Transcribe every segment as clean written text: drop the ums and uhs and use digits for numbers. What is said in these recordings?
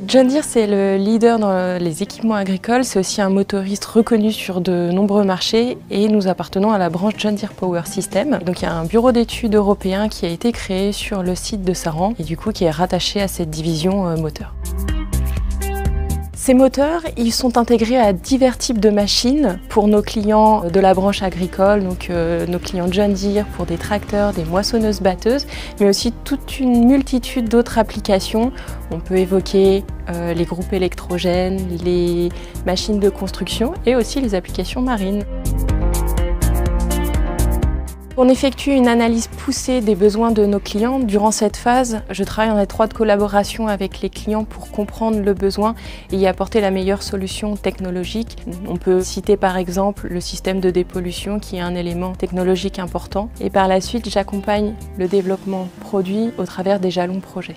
John Deere, c'est le leader dans les équipements agricoles. C'est aussi un motoriste reconnu sur de nombreux marchés et nous appartenons à la branche John Deere Power System. Donc il y a un bureau d'études européen qui a été créé sur le site de Saran et du coup qui est rattaché à cette division moteur. Ces moteurs, ils sont intégrés à divers types de machines pour nos clients de la branche agricole, donc nos clients John Deere pour des tracteurs, des moissonneuses-batteuses, mais aussi toute une multitude d'autres applications. On peut évoquer les groupes électrogènes, les machines de construction et aussi les applications marines. On effectue une analyse poussée des besoins de nos clients. Durant cette phase, je travaille en étroite collaboration avec les clients pour comprendre le besoin et y apporter la meilleure solution technologique. On peut citer par exemple le système de dépollution qui est un élément technologique important. Et par la suite, j'accompagne le développement produit au travers des jalons projets.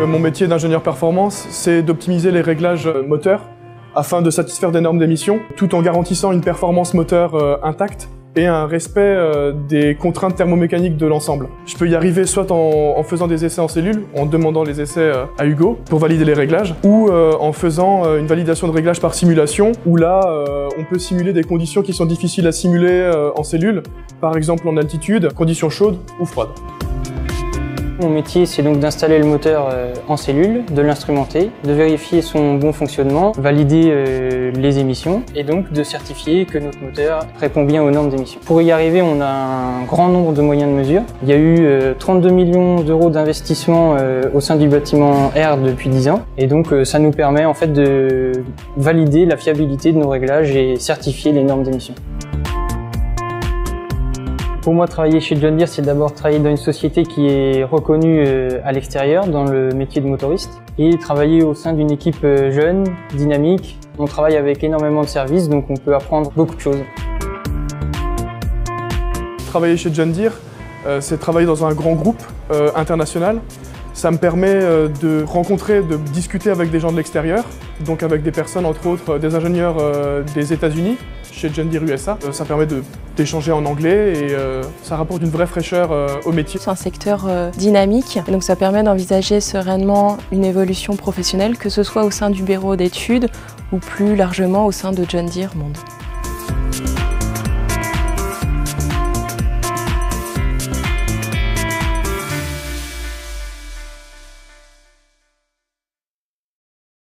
Mon métier d'ingénieur performance, c'est d'optimiser les réglages moteurs afin de satisfaire des normes d'émission, tout en garantissant une performance moteur intacte et un respect des contraintes thermomécaniques de l'ensemble. Je peux y arriver soit en faisant des essais en cellule, en demandant les essais à Hugo pour valider les réglages, ou en faisant une validation de réglage par simulation, où là, on peut simuler des conditions qui sont difficiles à simuler en cellule, par exemple en altitude, conditions chaudes ou froides. Mon métier, c'est donc d'installer le moteur en cellule, de l'instrumenter, de vérifier son bon fonctionnement, valider les émissions et donc de certifier que notre moteur répond bien aux normes d'émission. Pour y arriver, on a un grand nombre de moyens de mesure. Il y a eu 32 millions d'euros d'investissement au sein du bâtiment R depuis 10 ans et donc ça nous permet en fait de valider la fiabilité de nos réglages et certifier les normes d'émission. Pour moi, travailler chez John Deere, c'est d'abord travailler dans une société qui est reconnue à l'extérieur, dans le métier de motoriste, et travailler au sein d'une équipe jeune, dynamique. On travaille avec énormément de services, donc on peut apprendre beaucoup de choses. Travailler chez John Deere, c'est travailler dans un grand groupe international. Ça me permet de rencontrer, de discuter avec des gens de l'extérieur, donc avec des personnes, entre autres, des ingénieurs des États-Unis, chez John Deere USA. Ça permet d'échanger en anglais et ça rapporte une vraie fraîcheur au métier. C'est un secteur dynamique, donc ça permet d'envisager sereinement une évolution professionnelle, que ce soit au sein du bureau d'études ou plus largement au sein de John Deere Monde.